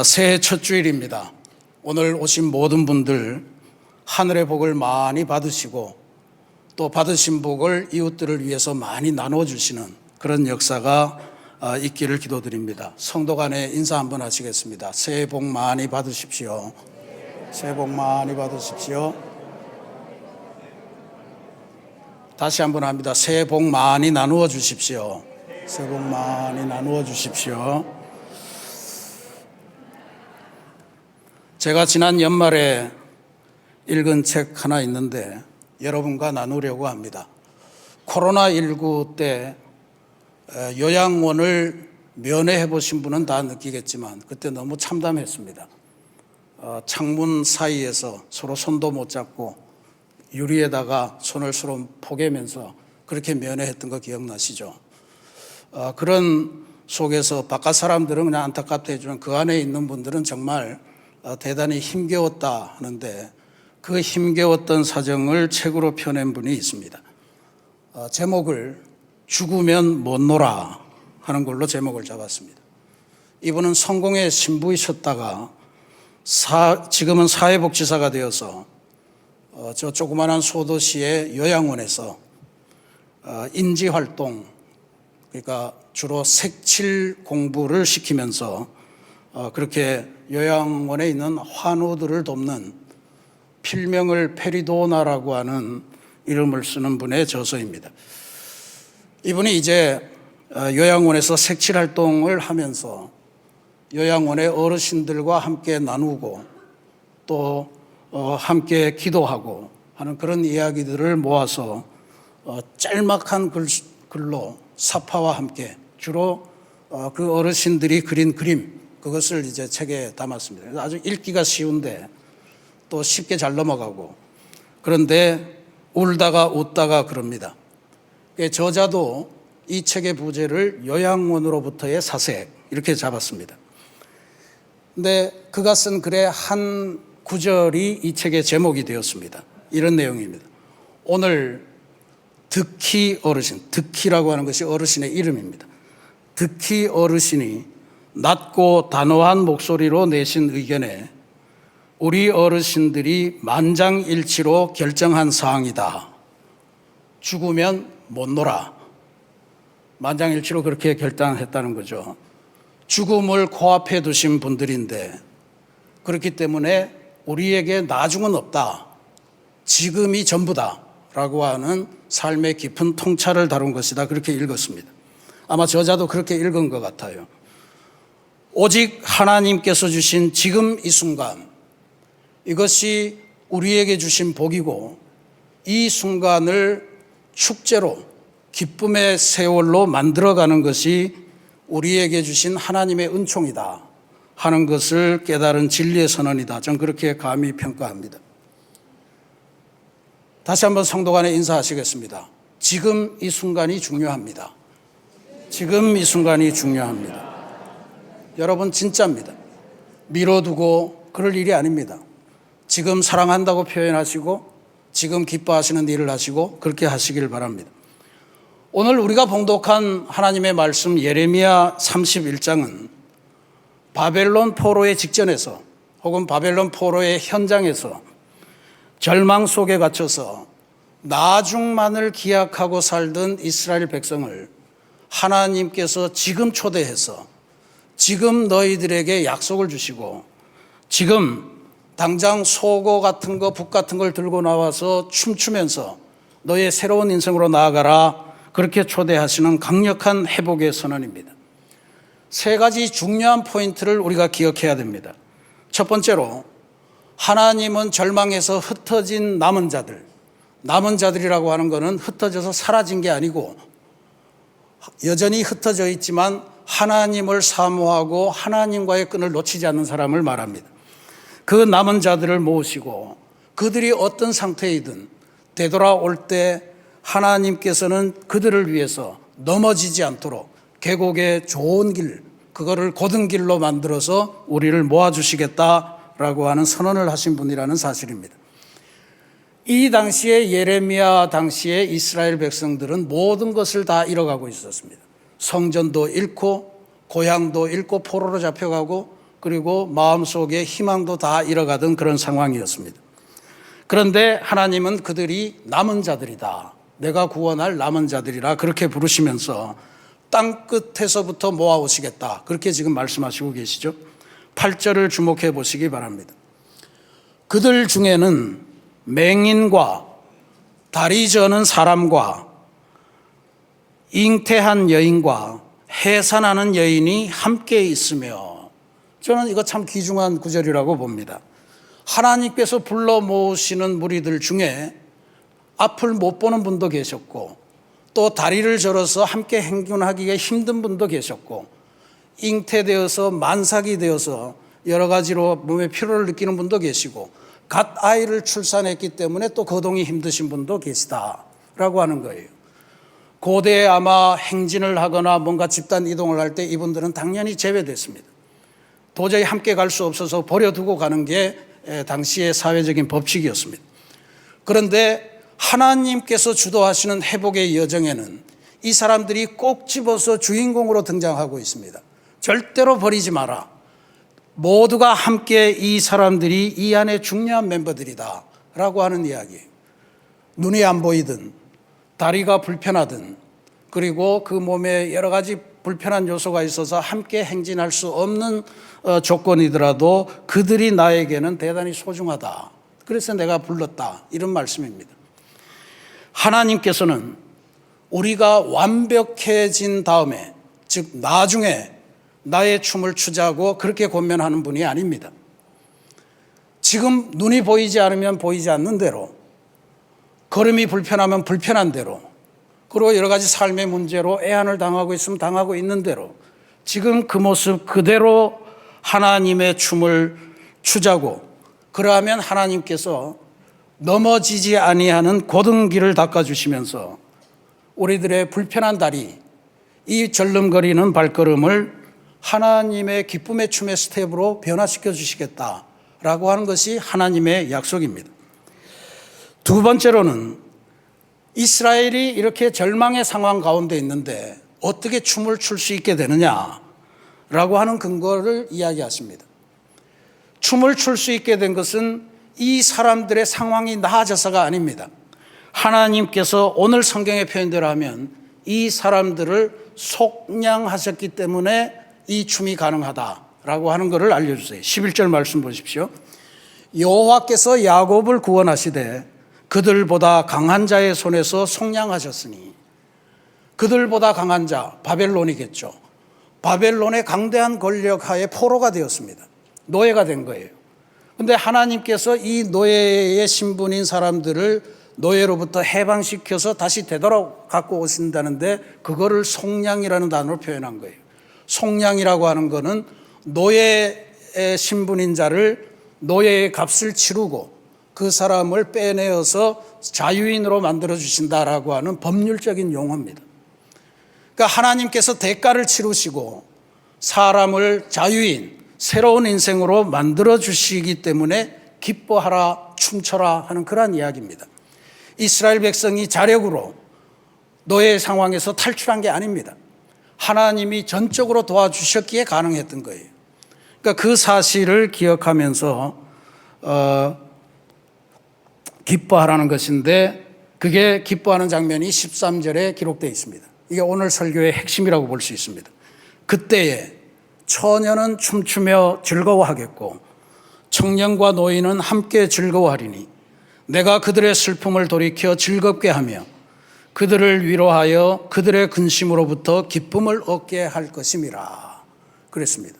새해 첫 주일입니다. 오늘 오신 모든 분들 하늘의 복을 많이 받으시고 또 받으신 복을 이웃들을 위해서 많이 나눠주시는 그런 역사가 있기를 기도드립니다. 성도 간에 인사 한번 하시겠습니다. 새해 복 많이 받으십시오. 새해 복 많이 받으십시오. 다시 한번 합니다. 새해 복 많이 나누어 주십시오. 새해 복 많이 나누어 주십시오. 제가 지난 연말에 읽은 책 하나 있는데 여러분과 나누려고 합니다. 코로나19 때 요양원을 면회해 보신 분은 다 느끼겠지만 그때 너무 참담했습니다. 창문 사이에서 서로 손도 못 잡고 유리에다가 손을 서로 포개면서 그렇게 면회했던 거 기억나시죠? 그런 속에서 바깥 사람들은 그냥 안타깝다 해주는 그 안에 있는 분들은 정말 대단히 힘겨웠다 하는데 그 힘겨웠던 사정을 책으로 펴낸 분이 있습니다. 제목을 죽으면 못 놀아 하는 걸로 제목을 잡았습니다. 이분은 성공의 신부이셨다가 지금은 사회복지사가 되어서 저 조그마한 소도시의 요양원에서 인지활동, 그러니까 주로 색칠 공부를 시키면서 그렇게 요양원에 있는 환우들을 돕는 필명을 페리도나라고 하는 이름을 쓰는 분의 저서입니다. 이분이 이제 요양원에서 색칠 활동을 하면서 요양원의 어르신들과 함께 나누고 또 함께 기도하고 하는 그런 이야기들을 모아서 짤막한 글로 사파와 함께 주로 그 어르신들이 그린 그림, 그것을 이제 책에 담았습니다. 아주 읽기가 쉬운데 또 쉽게 잘 넘어가고, 그런데 울다가 웃다가 그럽니다. 저자도 이 책의 부제를 요양원으로부터의 사색 이렇게 잡았습니다. 근데 그가 쓴 글의 한 구절이 이 책의 제목이 되었습니다. 이런 내용입니다. 오늘 득희 어르신, 득희라고 하는 것이 어르신의 이름입니다. 득희 어르신이 낮고 단호한 목소리로 내신 의견에 우리 어르신들이 만장일치로 결정한 사항이다. 죽으면 못 놀아. 만장일치로 그렇게 결단했다는 거죠. 죽음을 코앞에 두신 분들인데 그렇기 때문에 우리에게 나중은 없다. 지금이 전부다. 라고 하는 삶의 깊은 통찰을 다룬 것이다. 그렇게 읽었습니다. 아마 저자도 그렇게 읽은 것 같아요. 오직 하나님께서 주신 지금 이 순간, 이것이 우리에게 주신 복이고 이 순간을 축제로 기쁨의 세월로 만들어가는 것이 우리에게 주신 하나님의 은총이다 하는 것을 깨달은 진리의 선언이다. 저는 그렇게 감히 평가합니다. 다시 한번 성도 간에 인사하시겠습니다. 지금 이 순간이 중요합니다. 지금 이 순간이 중요합니다. 여러분 진짜입니다. 미뤄두고 그럴 일이 아닙니다. 지금 사랑한다고 표현하시고 지금 기뻐하시는 일을 하시고 그렇게 하시길 바랍니다. 오늘 우리가 봉독한 하나님의 말씀 예레미야 31장은 바벨론 포로의 직전에서 혹은 바벨론 포로의 현장에서 절망 속에 갇혀서 나중만을 기약하고 살던 이스라엘 백성을 하나님께서 지금 초대해서 지금 너희들에게 약속을 주시고 지금 당장 속옷 같은 거, 북 같은 걸 들고 나와서 춤추면서 너의 새로운 인생으로 나아가라, 그렇게 초대하시는 강력한 회복의 선언입니다. 세 가지 중요한 포인트를 우리가 기억해야 됩니다. 첫 번째로 하나님은 절망에서 흩어진 남은 자들이라고 하는 것은 흩어져서 사라진 게 아니고 여전히 흩어져 있지만 하나님을 사모하고 하나님과의 끈을 놓치지 않는 사람을 말합니다. 그 남은 자들을 모으시고 그들이 어떤 상태이든 되돌아올 때 하나님께서는 그들을 위해서 넘어지지 않도록 계곡의 좋은 길, 그거를 곧은 길로 만들어서 우리를 모아주시겠다라고 하는 선언을 하신 분이라는 사실입니다. 이 당시에 예레미야 당시에 이스라엘 백성들은 모든 것을 다 잃어가고 있었습니다. 성전도 잃고 고향도 잃고 포로로 잡혀가고 그리고 마음속에 희망도 다 잃어가던 그런 상황이었습니다. 그런데 하나님은 그들이 남은 자들이다. 내가 구원할 남은 자들이라 그렇게 부르시면서 땅 끝에서부터 모아오시겠다. 그렇게 지금 말씀하시고 계시죠. 8절을 주목해 보시기 바랍니다. 그들 중에는 맹인과 다리 저는 사람과 잉태한 여인과 해산하는 여인이 함께 있으며, 저는 이거 참 귀중한 구절이라고 봅니다. 하나님께서 불러 모으시는 무리들 중에 앞을 못 보는 분도 계셨고, 또 다리를 절어서 함께 행군하기가 힘든 분도 계셨고, 잉태되어서 만삭이 되어서 여러 가지로 몸의 피로를 느끼는 분도 계시고, 갓 아이를 출산했기 때문에 또 거동이 힘드신 분도 계시다라고 하는 거예요. 고대에 아마 행진을 하거나 뭔가 집단 이동을 할 때 이분들은 당연히 제외됐습니다. 도저히 함께 갈 수 없어서 버려두고 가는 게 당시의 사회적인 법칙이었습니다. 그런데 하나님께서 주도하시는 회복의 여정에는 이 사람들이 꼭 집어서 주인공으로 등장하고 있습니다. 절대로 버리지 마라. 모두가 함께 이 사람들이 이 안에 중요한 멤버들이다 라고 하는 이야기예요. 눈이 안 보이든 다리가 불편하든, 그리고 그 몸에 여러 가지 불편한 요소가 있어서 함께 행진할 수 없는 조건이더라도 그들이 나에게는 대단히 소중하다. 그래서 내가 불렀다. 이런 말씀입니다. 하나님께서는 우리가 완벽해진 다음에, 즉 나중에 나의 춤을 추자고 그렇게 권면하는 분이 아닙니다. 지금 눈이 보이지 않으면 보이지 않는 대로, 걸음이 불편하면 불편한 대로, 그리고 여러 가지 삶의 문제로 애안을 당하고 있으면 당하고 있는 대로 지금 그 모습 그대로 하나님의 춤을 추자고, 그러하면 하나님께서 넘어지지 아니하는 곧은 길을 닦아주시면서 우리들의 불편한 다리, 이 절름거리는 발걸음을 하나님의 기쁨의 춤의 스텝으로 변화시켜 주시겠다라고 하는 것이 하나님의 약속입니다. 두 번째로는 이스라엘이 이렇게 절망의 상황 가운데 있는데 어떻게 춤을 출 수 있게 되느냐라고 하는 근거를 이야기하십니다. 춤을 출 수 있게 된 것은 이 사람들의 상황이 나아져서가 아닙니다. 하나님께서 오늘 성경의 표현대로 하면 이 사람들을 속량하셨기 때문에 이 춤이 가능하다라고 하는 것을 알려주세요. 11절 말씀 보십시오. 여호와께서 야곱을 구원하시되 그들보다 강한 자의 손에서 속량하셨으니, 그들보다 강한 자, 바벨론이겠죠. 바벨론의 강대한 권력 하에 포로가 되었습니다. 노예가 된 거예요. 그런데 하나님께서 이 노예의 신분인 사람들을 노예로부터 해방시켜서 다시 되돌아 갖고 오신다는데 그거를 속량이라는 단어로 표현한 거예요. 속량이라고 하는 거는 노예의 신분인 자를, 노예의 값을 치르고 그 사람을 빼내어서 자유인으로 만들어 주신다라고 하는 법률적인 용어입니다. 그러니까 하나님께서 대가를 치르시고 사람을 자유인, 새로운 인생으로 만들어 주시기 때문에 기뻐하라, 춤춰라 하는 그러한 이야기입니다. 이스라엘 백성이 자력으로 노예 상황에서 탈출한 게 아닙니다. 하나님이 전적으로 도와주셨기에 가능했던 거예요. 그러니까 그 사실을 기억하면서 기뻐하라는 것인데, 그게 기뻐하는 장면이 13절에 기록되어 있습니다. 이게 오늘 설교의 핵심이라고 볼 수 있습니다. 그때에 처녀는 춤추며 즐거워하겠고 청년과 노인은 함께 즐거워하리니 내가 그들의 슬픔을 돌이켜 즐겁게 하며 그들을 위로하여 그들의 근심으로부터 기쁨을 얻게 할 것임이라 그랬습니다.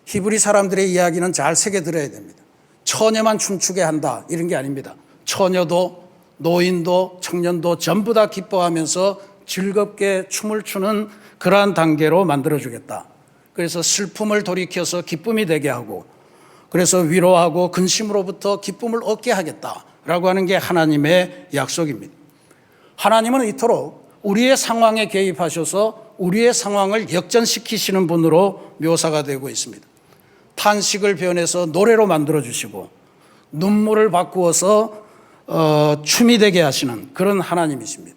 히브리 사람들의 이야기는 잘 새겨 들어야 됩니다. 처녀만 춤추게 한다 이런 게 아닙니다. 처녀도 노인도 청년도 전부 다 기뻐하면서 즐겁게 춤을 추는 그러한 단계로 만들어주겠다. 그래서 슬픔을 돌이켜서 기쁨이 되게 하고, 그래서 위로하고 근심으로부터 기쁨을 얻게 하겠다라고 하는 게 하나님의 약속입니다. 하나님은 이토록 우리의 상황에 개입하셔서 우리의 상황을 역전시키시는 분으로 묘사가 되고 있습니다. 탄식을 변해서 노래로 만들어주시고 눈물을 바꾸어서 춤이 되게 하시는 그런 하나님이십니다.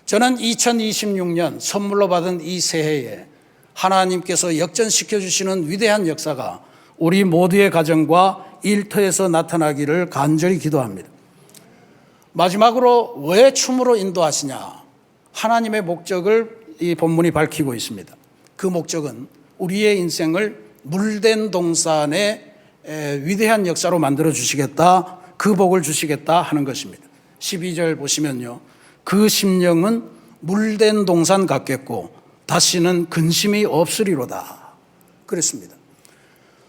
저는 2026년 선물로 받은 이 새해에 하나님께서 역전시켜 주시는 위대한 역사가 우리 모두의 가정과 일터에서 나타나기를 간절히 기도합니다. 마지막으로 왜 춤으로 인도하시냐? 하나님의 목적을 이 본문이 밝히고 있습니다. 그 목적은 우리의 인생을 물된 동산의 위대한 역사로 만들어 주시겠다, 그 복을 주시겠다 하는 것입니다. 12절 보시면요, 그 심령은 물된 동산 같겠고 다시는 근심이 없으리로다 그랬습니다.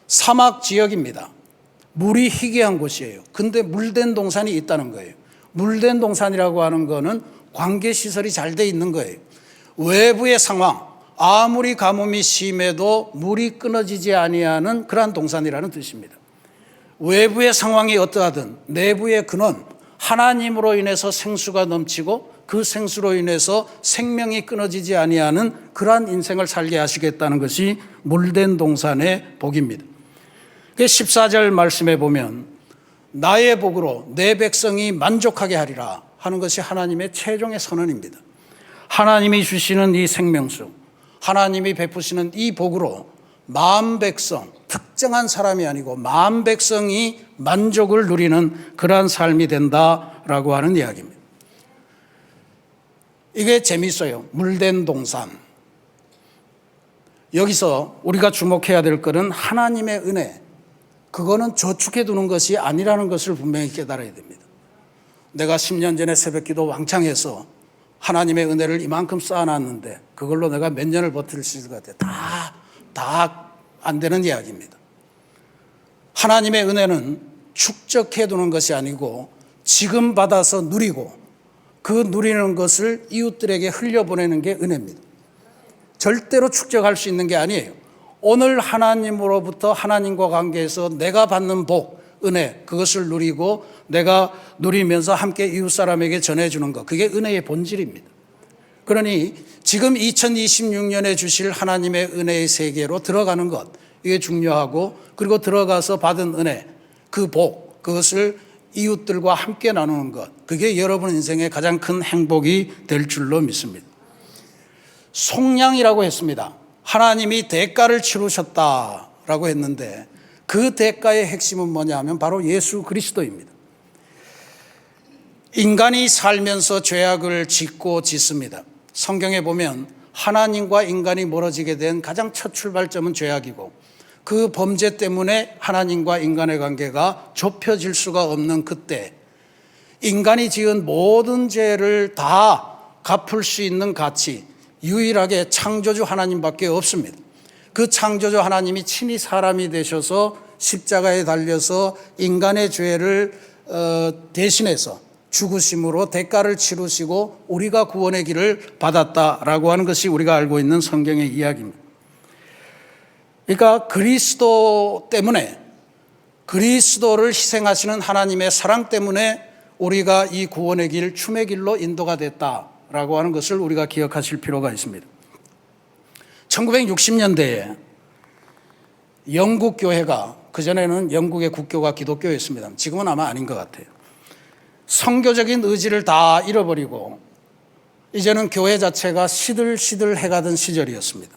사막 지역입니다. 물이 희귀한 곳이에요. 근데 물된 동산이 있다는 거예요. 물된 동산이라고 하는 거는 관계시설이 잘 돼 있는 거예요. 외부의 상황, 아무리 가뭄이 심해도 물이 끊어지지 아니하는 그러한 동산이라는 뜻입니다. 외부의 상황이 어떠하든 내부의 근원, 하나님으로 인해서 생수가 넘치고 그 생수로 인해서 생명이 끊어지지 아니하는 그러한 인생을 살게 하시겠다는 것이 물된 동산의 복입니다. 14절 말씀에 보면 나의 복으로 내 백성이 만족하게 하리라 하는 것이 하나님의 최종의 선언입니다. 하나님이 주시는 이 생명수, 하나님이 베푸시는 이 복으로 만 백성, 특정한 사람이 아니고 만 백성이 만족을 누리는 그러한 삶이 된다라고 하는 이야기입니다. 이게 재미있어요. 물된 동산. 여기서 우리가 주목해야 될 것은 하나님의 은혜, 그거는 저축해 두는 것이 아니라는 것을 분명히 깨달아야 됩니다. 내가 10년 전에 새벽기도 왕창 해서 하나님의 은혜를 이만큼 쌓아놨는데 그걸로 내가 몇 년을 버틸 수 있을 것 같아요. 다 안 되는 이야기입니다. 하나님의 은혜는 축적해 두는 것이 아니고 지금 받아서 누리고 그 누리는 것을 이웃들에게 흘려보내는 게 은혜입니다. 절대로 축적할 수 있는 게 아니에요. 오늘 하나님으로부터 하나님과 관계에서 내가 받는 복, 은혜, 그것을 누리고 내가 누리면서 함께 이웃 사람에게 전해주는 것, 그게 은혜의 본질입니다. 그러니 지금 2026년에 주실 하나님의 은혜의 세계로 들어가는 것, 이게 중요하고, 그리고 들어가서 받은 은혜, 그 복, 그것을 이웃들과 함께 나누는 것, 그게 여러분 인생의 가장 큰 행복이 될 줄로 믿습니다. 속량이라고 했습니다. 하나님이 대가를 치르셨다라고 했는데 그 대가의 핵심은 뭐냐 하면 바로 예수 그리스도입니다. 인간이 살면서 죄악을 짓고 짓습니다. 성경에 보면 하나님과 인간이 멀어지게 된 가장 첫 출발점은 죄악이고 그 범죄 때문에 하나님과 인간의 관계가 좁혀질 수가 없는 그때 인간이 지은 모든 죄를 다 갚을 수 있는 가치, 유일하게 창조주 하나님밖에 없습니다. 그 창조주 하나님이 친히 사람이 되셔서 십자가에 달려서 인간의 죄를 대신해서 죽으심으로 대가를 치르시고 우리가 구원의 길을 받았다라고 하는 것이 우리가 알고 있는 성경의 이야기입니다. 그러니까 그리스도 때문에, 그리스도를 희생하시는 하나님의 사랑 때문에 우리가 이 구원의 길, 춤의 길로 인도가 됐다라고 하는 것을 우리가 기억하실 필요가 있습니다. 1960년대에 영국 교회가, 그전에는 영국의 국교가 기독교였습니다. 지금은 아마 아닌 것 같아요. 선교적인 의지를 다 잃어버리고 이제는 교회 자체가 시들시들해가던 시절이었습니다.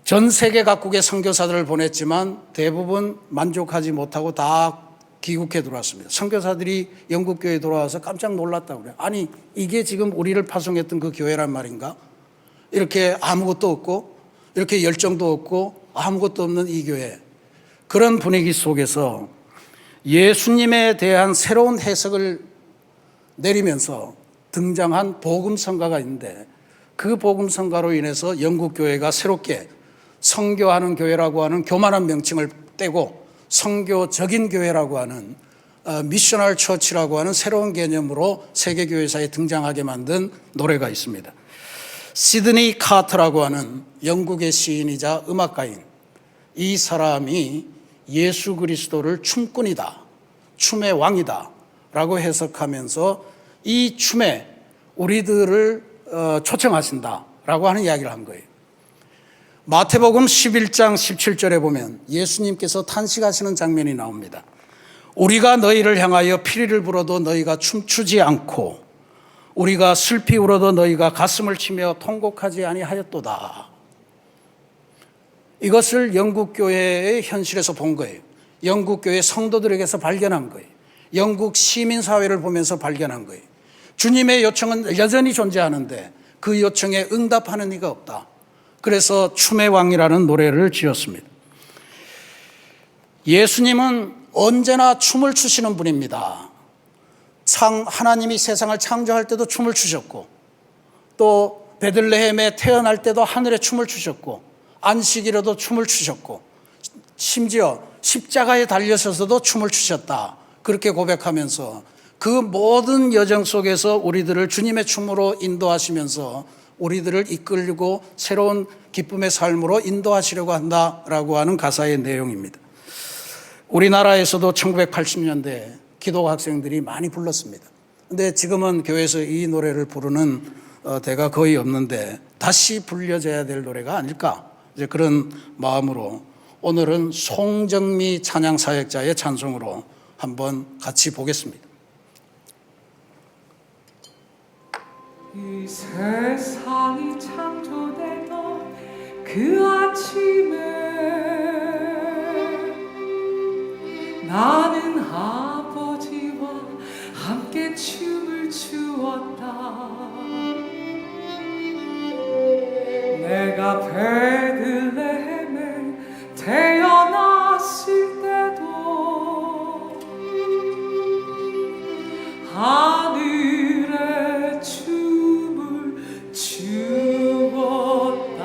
전 세계 각국의 선교사들을 보냈지만 대부분 만족하지 못하고 다 귀국해 들어왔습니다. 선교사들이 영국 교회에 돌아와서 깜짝 놀랐다고 그래요. 아니, 이게 지금 우리를 파송했던 그 교회란 말인가? 이렇게 아무것도 없고 이렇게 열정도 없고 아무것도 없는 이 교회. 그런 분위기 속에서 예수님에 대한 새로운 해석을 내리면서 등장한 복음성가가 있는데 그 복음성가로 인해서 영국 교회가 새롭게 선교하는 교회라고 하는 교만한 명칭을 떼고 선교적인 교회라고 하는 미셔널 처치라고 하는 새로운 개념으로 세계교회사에 등장하게 만든 노래가 있습니다. 시드니 카터라고 하는 영국의 시인이자 음악가인, 이 사람이 예수 그리스도를 춤꾼이다, 춤의 왕이다 라고 해석하면서 이 춤에 우리들을 초청하신다 라고 하는 이야기를 한 거예요. 마태복음 11장 17절에 보면 예수님께서 탄식하시는 장면이 나옵니다. 우리가 너희를 향하여 피리를 불어도 너희가 춤추지 않고 우리가 슬피 울어도 너희가 가슴을 치며 통곡하지 아니하였도다. 이것을 영국교회의 현실에서 본 거예요. 영국교회 성도들에게서 발견한 거예요. 영국 시민사회를 보면서 발견한 거예요. 주님의 요청은 여전히 존재하는데 그 요청에 응답하는 이가 없다. 그래서 춤의 왕이라는 노래를 지었습니다. 예수님은 언제나 춤을 추시는 분입니다. 하나님이 세상을 창조할 때도 춤을 추셨고, 또 베들레헴에 태어날 때도 하늘에 춤을 추셨고, 안식일에도 춤을 추셨고, 심지어 십자가에 달려서서도 춤을 추셨다. 그렇게 고백하면서 그 모든 여정 속에서 우리들을 주님의 춤으로 인도하시면서 우리들을 이끌고 새로운 기쁨의 삶으로 인도하시려고 한다라고 하는 가사의 내용입니다. 우리나라에서도 1980년대 기독 학생들이 많이 불렀습니다. 근데 지금은 교회에서 이 노래를 부르는 데가 거의 없는데 다시 불려져야 될 노래가 아닐까, 이제 그런 마음으로 오늘은 송정미 찬양사역자의 찬송으로 한번 같이 보겠습니다. 이 세상이 창조되던 그 아침에 나는 아버지와 함께 춤을 추었다. 내가 베들레헴에 태어났을 때도 하늘에 춤을 추었다.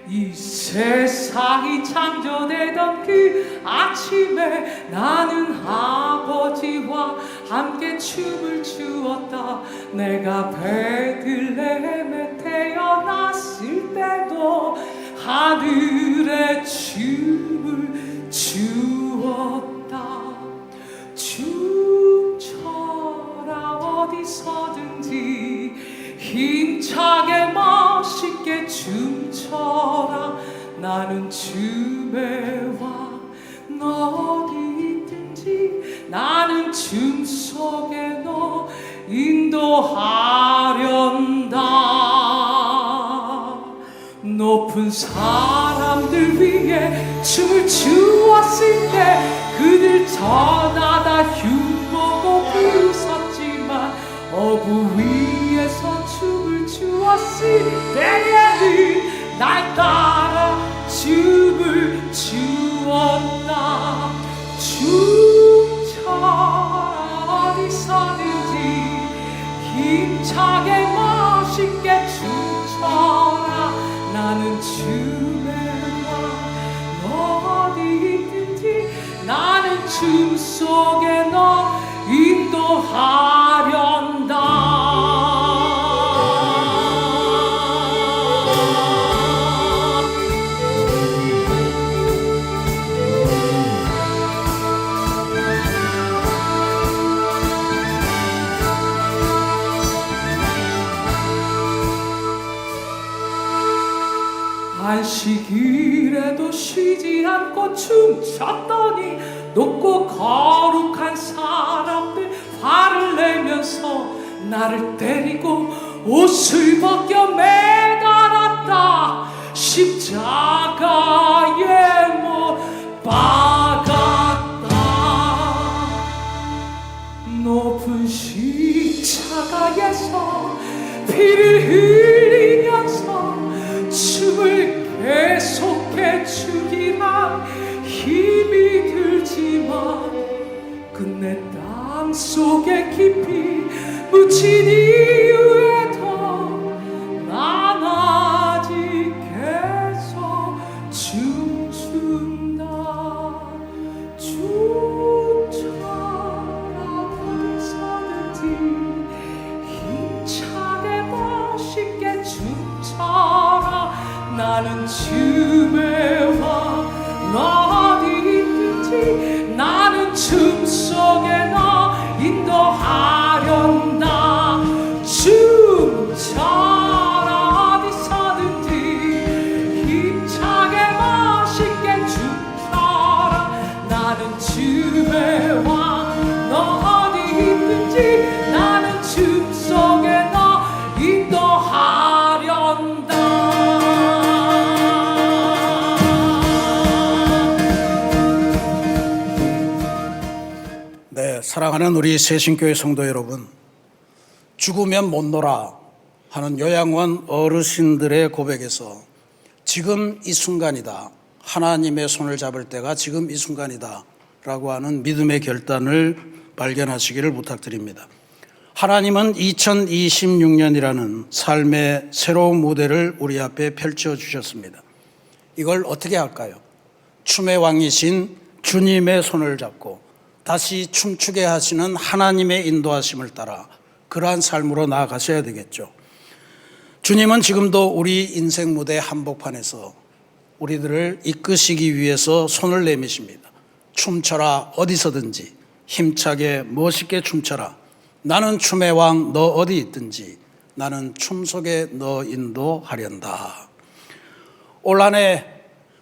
이 세상이 창조되던 그 아침에 나는 아버지와 함께 춤을 추었다. 내가 베들레헴에 태어났을 때도 하늘에 춤을 추었다. 춤춰라 어디서든지 힘차게 멋있게 춤춰라. 나는 춤의 왕 어디 있든지 나는 춤 속에 너 인도하련다. 높은 사람들 위해 춤을 추었을 때 그들 저마다 흉보고 웃었지만 어부 위에서 춤을 추었을 때에는 날 따라 춤을 추었다. 춤춰라 어디서든지 힘차게 멋있게 춤춰라. 나는 춤의 왕 어디 있든지 나는 춤 속에 너 인도하련다. 안식일에도 쉬지 않고 춤췄더니 높고 거룩한 사람들 화를 내면서 나를 때리고 옷을 벗겨 매달았다. 십자가에 못 박았다. 높은 십자가에서 피를 흘리면서 춤을 계속해 추기란 힘이 들지만 끝내 땅속에 깊이 묻힌 이후에도 난 아직 계속 춤춘다. 춤춰라 어디서든지 힘차게 멋있게 춤춰라. 나는 춤의 왕 어디 있든지 나는 춤 속에 너 인도하련다. 춤춰라 어디서든지 힘차게 멋있게 춤춰라. 나는 춤의 왕 어디 있든지 나는 춤 속에 너 인도하련다. 사랑하는 우리 새신교회 성도 여러분, 죽으면 못 놀아 하는 요양원 어르신들의 고백에서 지금 이 순간이다, 하나님의 손을 잡을 때가 지금 이 순간이다 라고 하는 믿음의 결단을 발견하시기를 부탁드립니다. 하나님은 2026년이라는 삶의 새로운 무대를 우리 앞에 펼쳐주셨습니다. 이걸 어떻게 할까요? 춤의 왕이신 주님의 손을 잡고 다시 춤추게 하시는 하나님의 인도하심을 따라 그러한 삶으로 나아가셔야 되겠죠. 주님은 지금도 우리 인생 무대 한복판에서 우리들을 이끄시기 위해서 손을 내미십니다. 춤춰라, 어디서든지 힘차게 멋있게 춤춰라. 나는 춤의 왕, 너 어디 있든지 나는 춤 속에 너 인도하련다. 올 한 해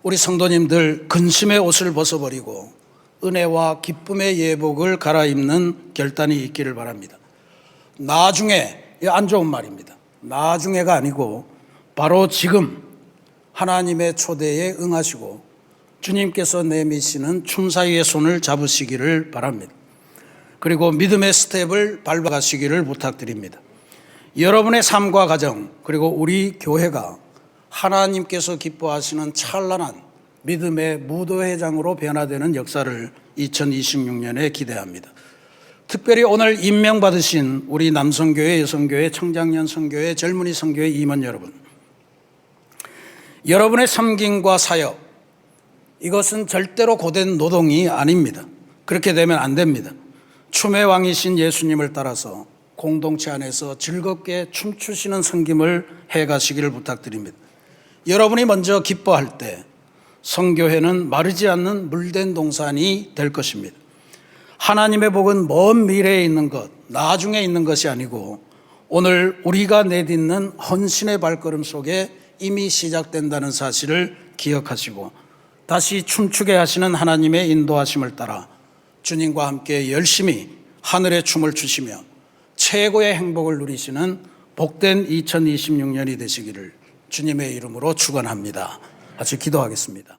우리 성도님들 근심의 옷을 벗어버리고 은혜와 기쁨의 예복을 갈아입는 결단이 있기를 바랍니다. 나중에, 이 안 좋은 말입니다. 나중에가 아니고 바로 지금 하나님의 초대에 응하시고 주님께서 내미시는 춤사위의 손을 잡으시기를 바랍니다. 그리고 믿음의 스텝을 밟아가시기를 부탁드립니다. 여러분의 삶과 가정, 그리고 우리 교회가 하나님께서 기뻐하시는 찬란한 믿음의 무도회장으로 변화되는 역사를 2026년에 기대합니다. 특별히 오늘 임명받으신 우리 남성교회, 여성교회, 청장년 성교회, 젊은이 성교회 임원 여러분, 여러분의 섬김과 사역, 이것은 절대로 고된 노동이 아닙니다. 그렇게 되면 안 됩니다. 춤의 왕이신 예수님을 따라서 공동체 안에서 즐겁게 춤추시는 섬김을 해가시기를 부탁드립니다. 여러분이 먼저 기뻐할 때 성교회는 마르지 않는 물된 동산이 될 것입니다. 하나님의 복은 먼 미래에 있는 것, 나중에 있는 것이 아니고 오늘 우리가 내딛는 헌신의 발걸음 속에 이미 시작된다는 사실을 기억하시고 다시 춤추게 하시는 하나님의 인도하심을 따라 주님과 함께 열심히 하늘의 춤을 추시며 최고의 행복을 누리시는 복된 2026년이 되시기를 주님의 이름으로 축원합니다. 같이 기도하겠습니다.